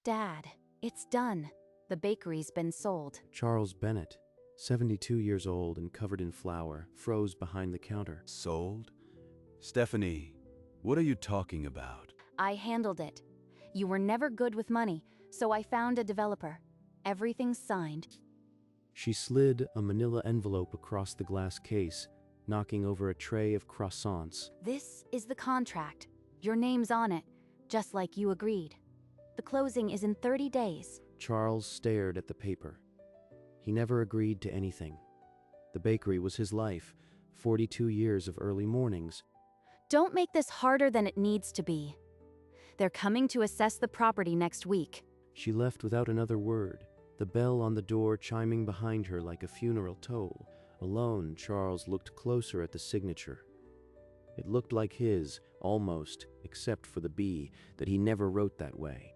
Dad, it's done. The bakery's been sold. Charles Bennett, 72 years old and covered in flour, froze behind the counter. Sold? Stephanie, what are you talking about? I handled it. You were never good with money, so I found a developer. Everything's signed. She slid a manila envelope across the glass case, knocking over a tray of croissants. This is the contract. Your name's on it, just like you agreed. The closing is in 30 days. Charles stared at the paper. He never agreed to anything. The bakery was his life, 42 years of early mornings. Don't make this harder than it needs to be. They're coming to assess the property next week. She left without another word, the bell on the door chiming behind her like a funeral toll. Alone, Charles looked closer at the signature. It looked like his, almost, except for the B, that he never wrote that way.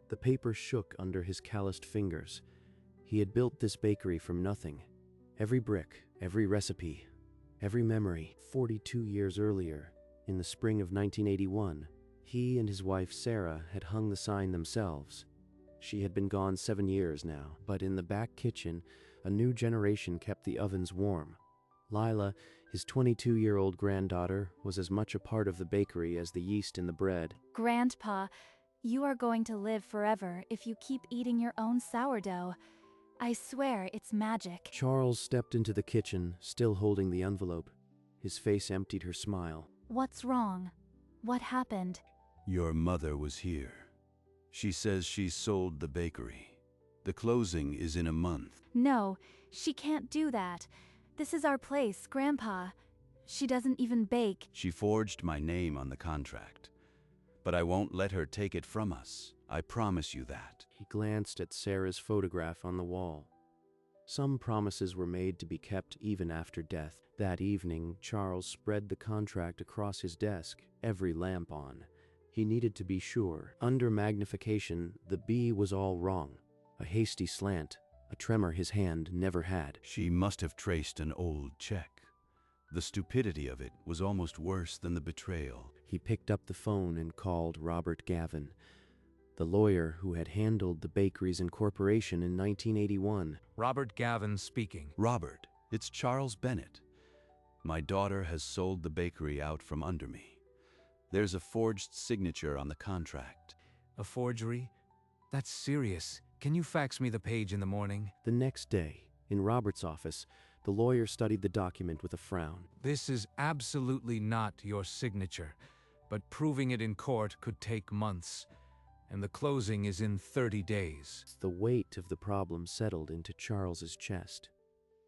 The paper shook under his calloused fingers. He had built this bakery from nothing. Every brick, every recipe, every memory. 42 years earlier, in the spring of 1981, he and his wife Sarah had hung the sign themselves. She had been gone 7 years now, but in the back kitchen, a new generation kept the ovens warm. Lila, his 22-year-old granddaughter, was as much a part of the bakery as the yeast in the bread. Grandpa, you are going to live forever if you keep eating your own sourdough. I swear it's magic. Charles stepped into the kitchen, still holding the envelope. His face emptied her smile. What's wrong? What happened? Your mother was here. She says she sold the bakery. The closing is in a month. No, she can't do that. This is our place, Grandpa. She doesn't even bake. She forged my name on the contract. But I won't let her take it from us. I promise you that. He glanced at Sarah's photograph on the wall. Some promises were made to be kept even after death. That evening, Charles spread the contract across his desk, every lamp on. He needed to be sure. Under magnification, the B was all wrong. A hasty slant, a tremor his hand never had. She must have traced an old check. The stupidity of it was almost worse than the betrayal. He picked up the phone and called Robert Gavin, the lawyer who had handled the bakery's incorporation in 1981. Robert Gavin speaking. Robert, it's Charles Bennett. My daughter has sold the bakery out from under me. There's a forged signature on the contract. A forgery? That's serious. Can you fax me the page in the morning? The next day, in Robert's office, the lawyer studied the document with a frown. This is absolutely not your signature, but proving it in court could take months, and the closing is in 30 days. The weight of the problem settled into Charles's chest.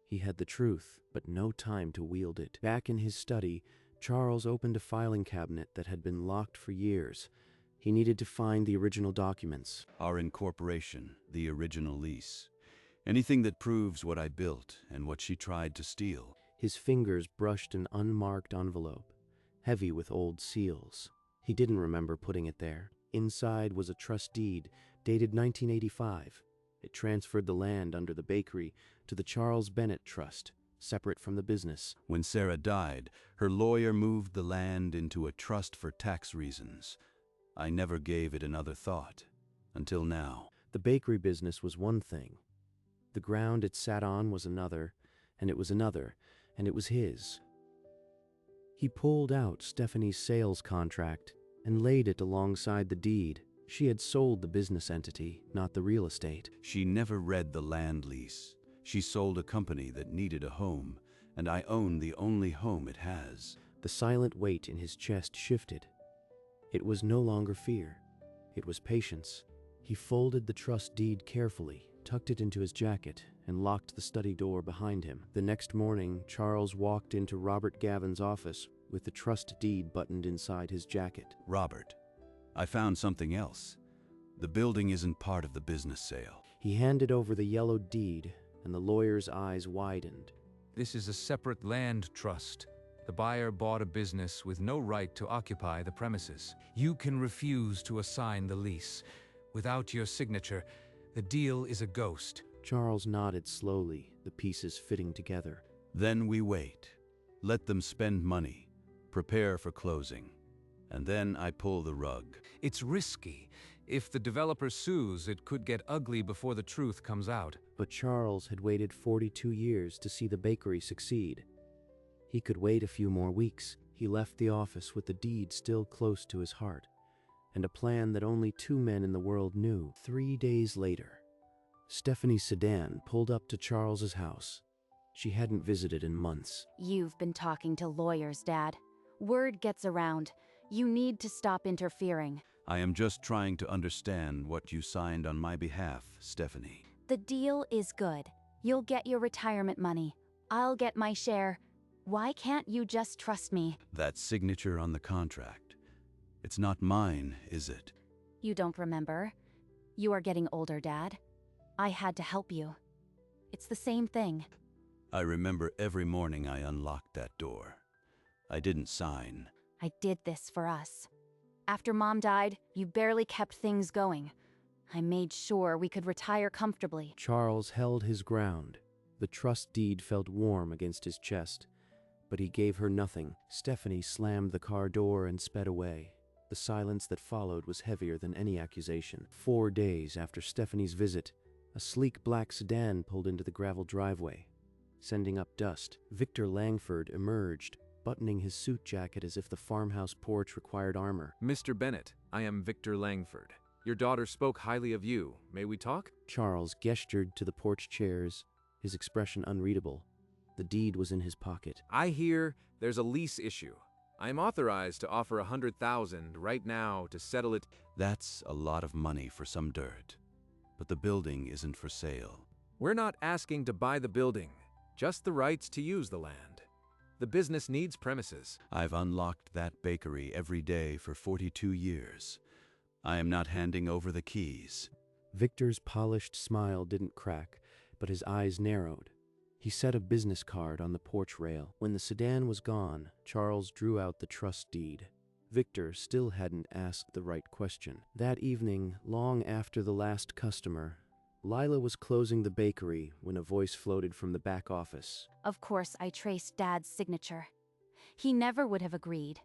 He had the truth, but no time to wield it. Back in his study, Charles opened a filing cabinet that had been locked for years. He needed to find the original documents. Our incorporation, the original lease. Anything that proves what I built and what she tried to steal. His fingers brushed an unmarked envelope, heavy with old seals. He didn't remember putting it there. Inside was a trust deed, dated 1985. It transferred the land under the bakery to the Charles Bennett Trust, separate from the business. When Sarah died, her lawyer moved the land into a trust for tax reasons. I never gave it another thought, until now. The bakery business was one thing. The ground it sat on was another, and it was another, and it was his. He pulled out Stephanie's sales contract and laid it alongside the deed. She had sold the business entity, not the real estate. She never read the land lease. She sold a company that needed a home, and I own the only home it has. The silent weight in his chest shifted. It was no longer fear. It was patience. He folded the trust deed carefully, tucked it into his jacket, and locked the study door behind him. The next morning, Charles walked into Robert Gavin's office with the trust deed buttoned inside his jacket. Robert, I found something else. The building isn't part of the business sale. He handed over the yellowed deed, and the lawyer's eyes widened. This is a separate land trust. The buyer bought a business with no right to occupy the premises. You can refuse to assign the lease. Without your signature, the deal is a ghost. Charles nodded slowly, the pieces fitting together. Then we wait. Let them spend money. Prepare for closing. And then I pull the rug. It's risky. If the developer sues, it could get ugly before the truth comes out. But Charles had waited 42 years to see the bakery succeed. He could wait a few more weeks. He left the office with the deed still close to his heart, and a plan that only 2 men in the world knew. 3 days later, Stephanie's sedan pulled up to Charles's house. She hadn't visited in months. You've been talking to lawyers, Dad. Word gets around. You need to stop interfering. I am just trying to understand what you signed on my behalf, Stephanie. The deal is good. You'll get your retirement money. I'll get my share. Why can't you just trust me? That signature on the contract. It's not mine, is it? You don't remember? You are getting older, Dad. I had to help you. It's the same thing. I remember every morning I unlocked that door. I didn't sign. I did this for us. After Mom died, you barely kept things going. I made sure we could retire comfortably. Charles held his ground. The trust deed felt warm against his chest, but he gave her nothing. Stephanie slammed the car door and sped away. The silence that followed was heavier than any accusation. 4 days after Stephanie's visit, a sleek black sedan pulled into the gravel driveway, sending up dust. Victor Langford emerged, buttoning his suit jacket as if the farmhouse porch required armor. Mr. Bennett, I am Victor Langford. Your daughter spoke highly of you. May we talk? Charles gestured to the porch chairs, his expression unreadable. The deed was in his pocket. I hear there's a lease issue. I am authorized to offer $100,000 right now to settle it. That's a lot of money for some dirt. But the building isn't for sale. We're not asking to buy the building, just the rights to use the land. The business needs premises. I've unlocked that bakery every day for 42 years. I am not handing over the keys. Victor's polished smile didn't crack, but his eyes narrowed. He set a business card on the porch rail. When the sedan was gone, Charles drew out the trust deed. Victor still hadn't asked the right question. That evening, long after the last customer, Lila was closing the bakery when a voice floated from the back office. Of course, I traced Dad's signature. He never would have agreed.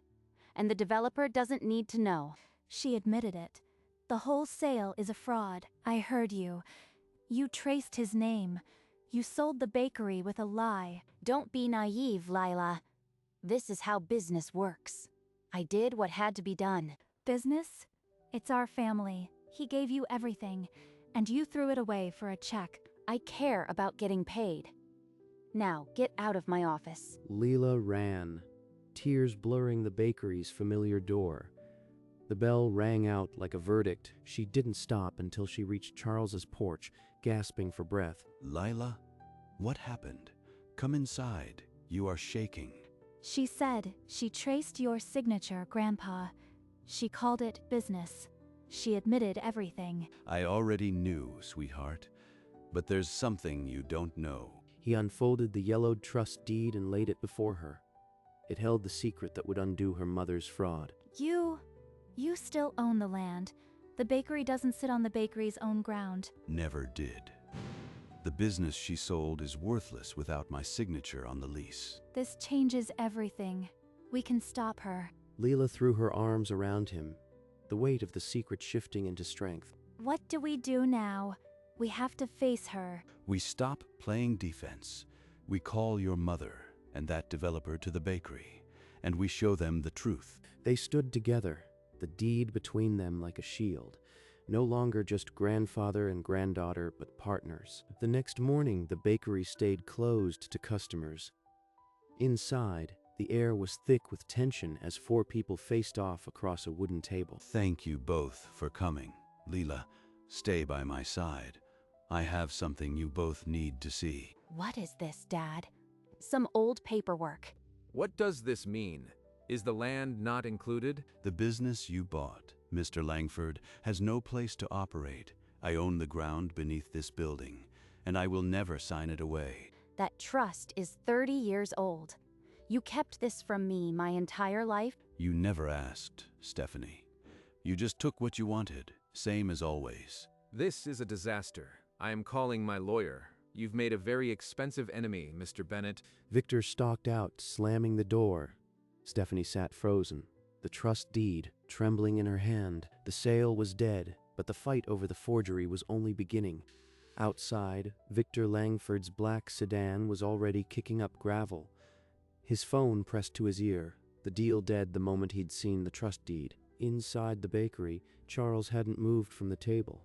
And the developer doesn't need to know. She admitted it. The whole sale is a fraud. I heard you. You traced his name. You sold the bakery with a lie. Don't be naive, Lila. This is how business works. I did what had to be done. Business? It's our family. He gave you everything, and you threw it away for a check. I care about getting paid. Now, get out of my office. Lila ran, tears blurring the bakery's familiar door. The bell rang out like a verdict. She didn't stop until she reached Charles's porch, gasping for breath. Lila, what happened? Come inside. You are shaking. She said she traced your signature, Grandpa. She called it business. She admitted everything. I already knew, sweetheart. But there's something you don't know. He unfolded the yellowed trust deed and laid it before her. It held the secret that would undo her mother's fraud. You still own the land. The bakery doesn't sit on the bakery's own ground. Never did. The business she sold is worthless without my signature on the lease. This changes everything. We can stop her. Lila threw her arms around him, the weight of the secret shifting into strength. What do we do now? We have to face her. We stop playing defense. We call your mother and that developer to the bakery, and we show them the truth. They stood together, the deed between them like a shield. No longer just grandfather and granddaughter, but partners. The next morning, the bakery stayed closed to customers. Inside, the air was thick with tension as 4 people faced off across a wooden table. Thank you both for coming. Lila, stay by my side. I have something you both need to see. What is this, Dad? Some old paperwork. What does this mean? Is the land not included? The business you bought, Mr. Langford, has no place to operate. I own the ground beneath this building, and I will never sign it away. That trust is 30 years old. You kept this from me my entire life? You never asked, Stephanie. You just took what you wanted, same as always. This is a disaster. I am calling my lawyer. You've made a very expensive enemy, Mr. Bennett. Victor stalked out, slamming the door. Stephanie sat frozen, the trust deed trembling in her hand. The sale was dead, but the fight over the forgery was only beginning. Outside, Victor Langford's black sedan was already kicking up gravel. His phone pressed to his ear, the deal dead the moment he'd seen the trust deed. Inside the bakery, Charles hadn't moved from the table.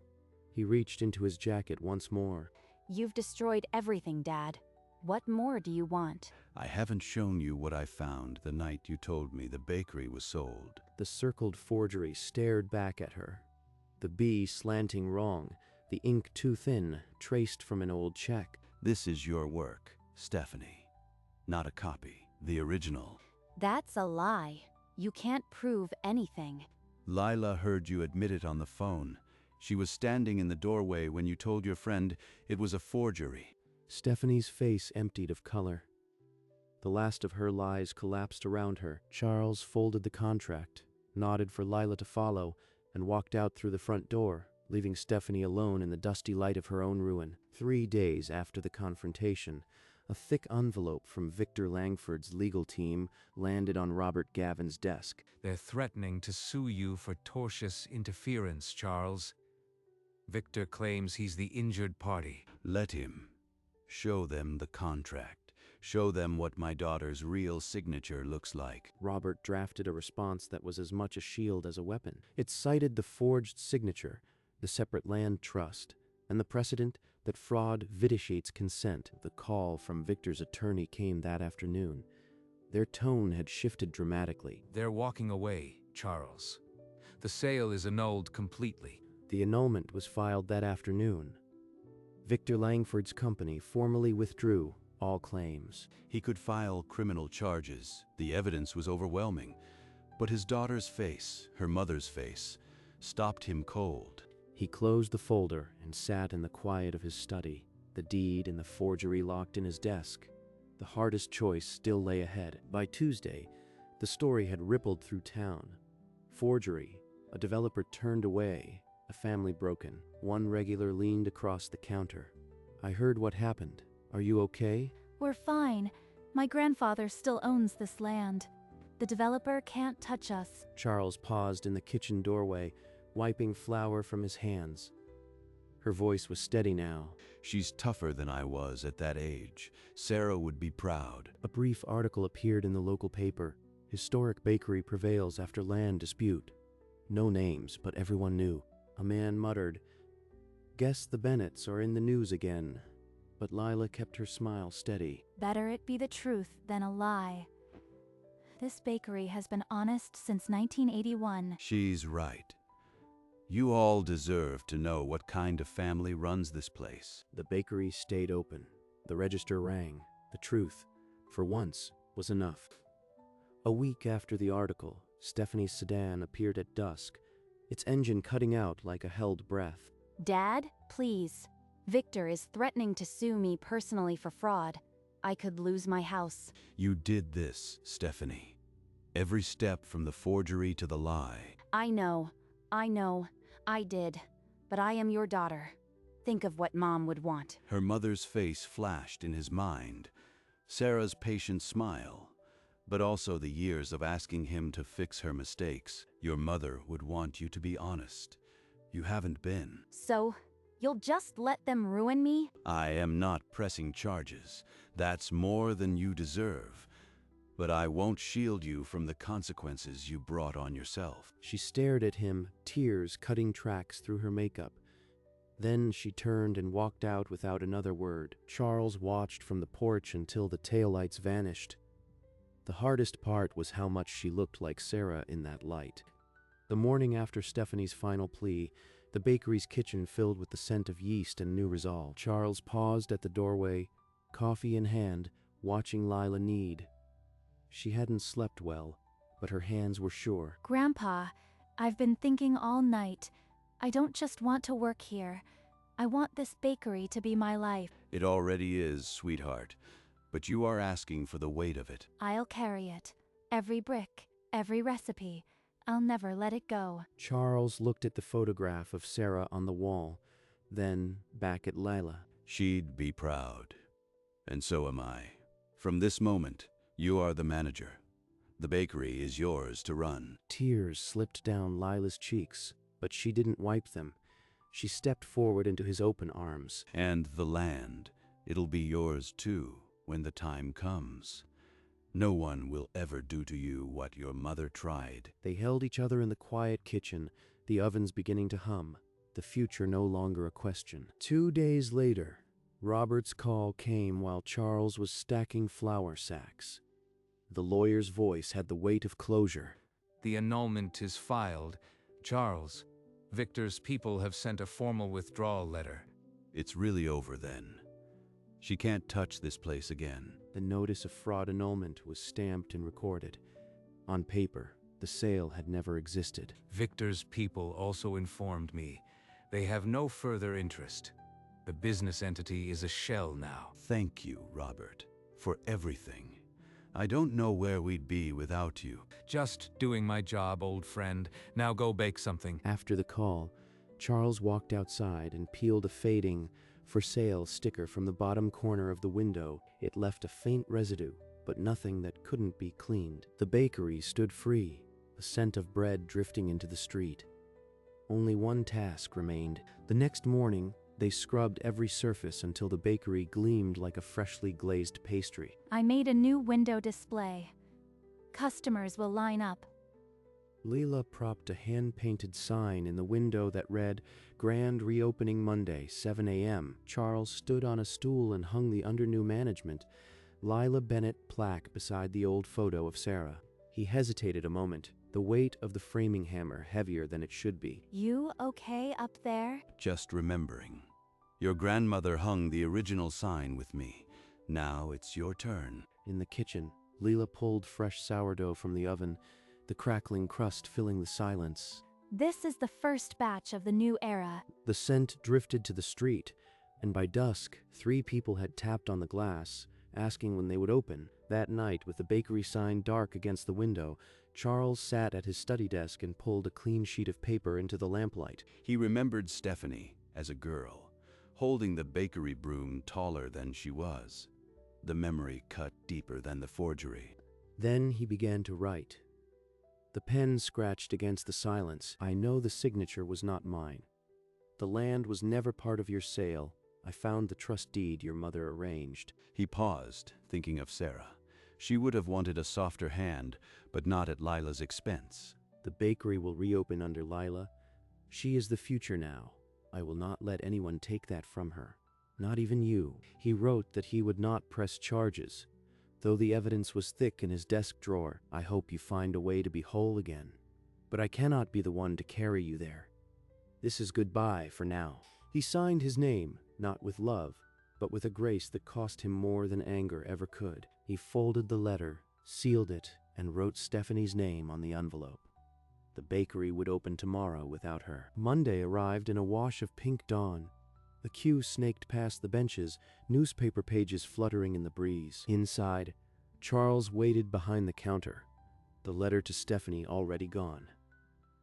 He reached into his jacket once more. You've destroyed everything, Dad. What more do you want? I haven't shown you what I found the night you told me the bakery was sold. The circled forgery stared back at her. The B slanting wrong, the ink too thin, traced from an old check. This is your work, Stephanie. Not a copy. The original. That's a lie. You can't prove anything. Lila heard you admit it on the phone. She was standing in the doorway when you told your friend it was a forgery. Stephanie's face emptied of color. The last of her lies collapsed around her. Charles folded the contract, nodded for Lila to follow, and walked out through the front door, leaving Stephanie alone in the dusty light of her own ruin. 3 days after the confrontation, a thick envelope from Victor Langford's legal team landed on Robert Gavin's desk. They're threatening to sue you for tortious interference, Charles. Victor claims he's the injured party. Let him. Show them the contract. Show them what my daughter's real signature looks like. Robert drafted a response that was as much a shield as a weapon. It cited the forged signature, the separate land trust, and the precedent that fraud vitiates consent. The call from Victor's attorney came that afternoon. Their tone had shifted dramatically. They're walking away, Charles. The sale is annulled completely. The annulment was filed that afternoon. Victor Langford's company formally withdrew all claims. He could file criminal charges. The evidence was overwhelming. But his daughter's face, her mother's face, stopped him cold. He closed the folder and sat in the quiet of his study, the deed and the forgery locked in his desk. The hardest choice still lay ahead. By Tuesday, the story had rippled through town. Forgery, a developer turned away, a family broken. One regular leaned across the counter. I heard what happened. Are you okay? We're fine. My grandfather still owns this land. The developer can't touch us. Charles paused in the kitchen doorway, wiping flour from his hands. Her voice was steady now. She's tougher than I was at that age. Sarah would be proud. A brief article appeared in the local paper. Historic bakery prevails after land dispute. No names, but everyone knew. A man muttered, "Guess the Bennetts are in the news again." But Lila kept her smile steady. Better it be the truth than a lie. This bakery has been honest since 1981. She's right. You all deserve to know what kind of family runs this place. The bakery stayed open. The register rang. The truth, for once, was enough. A week after the article, Stephanie's sedan appeared at dusk, its engine cutting out like a held breath. Dad, please. Victor is threatening to sue me personally for fraud. I could lose my house. You did this, Stephanie. Every step from the forgery to the lie. I know, I did. But I am your daughter. Think of what Mom would want. Her mother's face flashed in his mind. Sarah's patient smile. But also the years of asking him to fix her mistakes. Your mother would want you to be honest. You haven't been. So, you'll just let them ruin me? I am not pressing charges. That's more than you deserve. But I won't shield you from the consequences you brought on yourself. She stared at him, tears cutting tracks through her makeup. Then she turned and walked out without another word. Charles watched from the porch until the taillights vanished. The hardest part was how much she looked like Sarah in that light. The morning after Stephanie's final plea, the bakery's kitchen filled with the scent of yeast and new resolve. Charles paused at the doorway, coffee in hand, watching Lila knead. She hadn't slept well, but her hands were sure. Grandpa, I've been thinking all night. I don't just want to work here. I want this bakery to be my life. It already is, sweetheart. But you are asking for the weight of it. I'll carry it. Every brick, every recipe. I'll never let it go. Charles looked at the photograph of Sarah on the wall, then back at Lila. She'd be proud. And so am I. From this moment, you are the manager. The bakery is yours to run. Tears slipped down Lila's cheeks, but she didn't wipe them. She stepped forward into his open arms. And the land, it'll be yours too when the time comes. No one will ever do to you what your mother tried. They held each other in the quiet kitchen, the ovens beginning to hum, the future no longer a question. 2 days later, Robert's call came while Charles was stacking flour sacks. The lawyer's voice had the weight of closure. The annulment is filed. Charles, Victor's people have sent a formal withdrawal letter. It's really over then. She can't touch this place again. The notice of fraud annulment was stamped and recorded. On paper, the sale had never existed. Victor's people also informed me they have no further interest. The business entity is a shell now. Thank you, Robert, for everything. I don't know where we'd be without you. Just doing my job, old friend. Now go bake something. After the call, Charles walked outside and peeled a fading "For Sale" sticker from the bottom corner of the window. It left a faint residue, but nothing that couldn't be cleaned. The bakery stood free, a scent of bread drifting into the street. Only one task remained. The next morning, they scrubbed every surface until the bakery gleamed like a freshly glazed pastry. I made a new window display. Customers will line up. Leila propped a hand-painted sign in the window that read, "Grand Reopening Monday, 7 a.m. Charles stood on a stool and hung the under new management, Lila Bennett plaque beside the old photo of Sarah. He hesitated a moment, the weight of the framing hammer heavier than it should be. You okay up there? Just remembering. Your grandmother hung the original sign with me. Now it's your turn. In the kitchen, Leila pulled fresh sourdough from the oven, the crackling crust filling the silence. This is the first batch of the new era. The scent drifted to the street, and by dusk, 3 people had tapped on the glass, asking when they would open. That night, with the bakery sign dark against the window, Charles sat at his study desk and pulled a clean sheet of paper into the lamplight. He remembered Stephanie as a girl, holding the bakery broom taller than she was. The memory cut deeper than the forgery. Then he began to write. The pen scratched against the silence. I know the signature was not mine. The land was never part of your sale. I found the trust deed your mother arranged. He paused, thinking of Sarah. She would have wanted a softer hand, but not at Lila's expense. The bakery will reopen under Lila. She is the future now. I will not let anyone take that from her. Not even you. He wrote that he would not press charges. Though the evidence was thick in his desk drawer, I hope you find a way to be whole again. But I cannot be the one to carry you there. This is goodbye for now. He signed his name, not with love, but with a grace that cost him more than anger ever could. He folded the letter, sealed it, and wrote Stephanie's name on the envelope. The bakery would open tomorrow without her. Monday arrived in a wash of pink dawn. The queue snaked past the benches, newspaper pages fluttering in the breeze. Inside, Charles waited behind the counter, the letter to Stephanie already gone.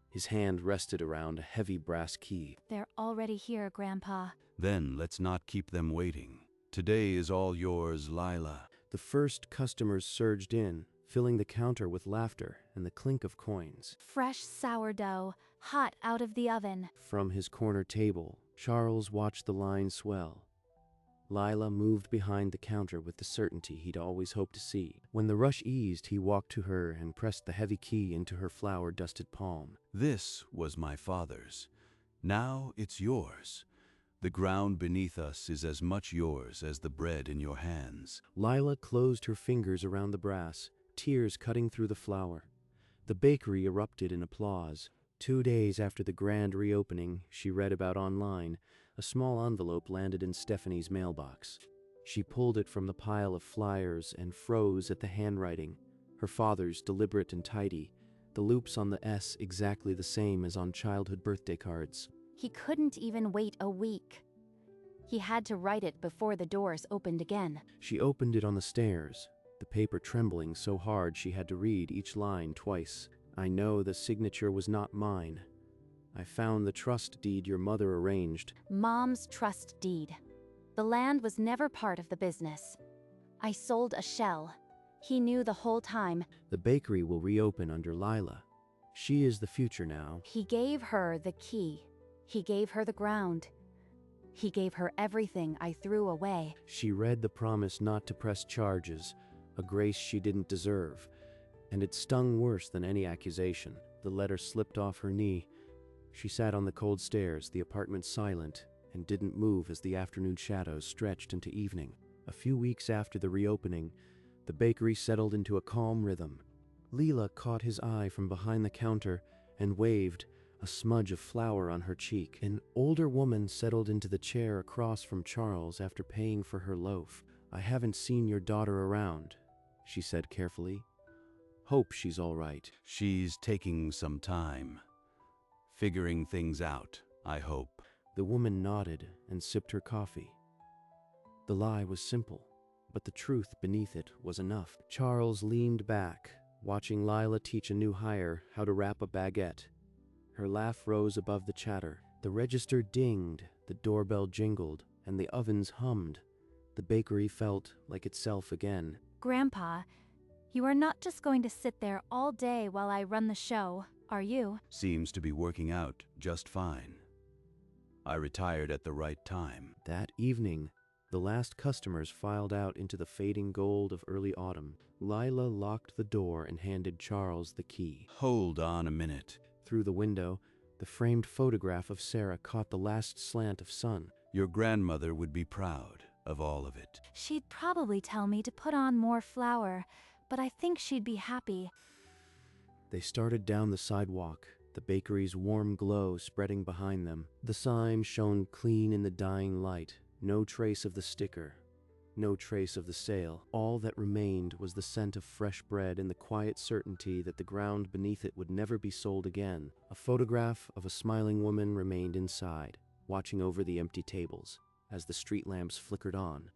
His hand rested around a heavy brass key. They're already here, Grandpa. Then let's not keep them waiting. Today is all yours, Lila. The first customers surged in, filling the counter with laughter and the clink of coins. Fresh sourdough, hot out of the oven. From his corner table, Charles watched the line swell. Lila moved behind the counter with the certainty he'd always hoped to see. When the rush eased, he walked to her and pressed the heavy key into her flour-dusted palm. This was my father's. Now it's yours. The ground beneath us is as much yours as the bread in your hands. Lila closed her fingers around the brass, tears cutting through the flour. The bakery erupted in applause. 2 days after the grand reopening she read about online, a small envelope landed in Stephanie's mailbox. She pulled it from the pile of flyers and froze at the handwriting, her father's deliberate and tidy, the loops on the S exactly the same as on childhood birthday cards. He couldn't even wait a week. He had to write it before the doors opened again. She opened it on the stairs, the paper trembling so hard she had to read each line twice. I know the signature was not mine. I found the trust deed your mother arranged. Mom's trust deed. The land was never part of the business. I sold a shell. He knew the whole time. The bakery will reopen under Lila. She is the future now. He gave her the key. He gave her the ground. He gave her everything I threw away. She read the promise not to press charges, a grace she didn't deserve, and it stung worse than any accusation. The letter slipped off her knee. She sat on the cold stairs, the apartment silent, and didn't move as the afternoon shadows stretched into evening. A few weeks after the reopening, the bakery settled into a calm rhythm. Leela caught his eye from behind the counter and waved, a smudge of flour on her cheek. An older woman settled into the chair across from Charles after paying for her loaf. "I haven't seen your daughter around," she said carefully. "Hope she's all right." She's taking some time. Figuring things out, I hope. The woman nodded and sipped her coffee. The lie was simple, but the truth beneath it was enough. Charles leaned back, watching Lila teach a new hire how to wrap a baguette. Her laugh rose above the chatter. The register dinged, the doorbell jingled, and the ovens hummed. The bakery felt like itself again. Grandpa, you are not just going to sit there all day while I run the show, are you? Seems to be working out just fine. I retired at the right time. That evening, the last customers filed out into the fading gold of early autumn. Lila locked the door and handed Charles the key. Hold on a minute. Through the window, the framed photograph of Sarah caught the last slant of sun. Your grandmother would be proud of all of it. She'd probably tell me to put on more flour, but I think she'd be happy. They started down the sidewalk, the bakery's warm glow spreading behind them. The sign shone clean in the dying light. No trace of the sticker, no trace of the sale. All that remained was the scent of fresh bread and the quiet certainty that the ground beneath it would never be sold again. A photograph of a smiling woman remained inside, watching over the empty tables as the street lamps flickered on.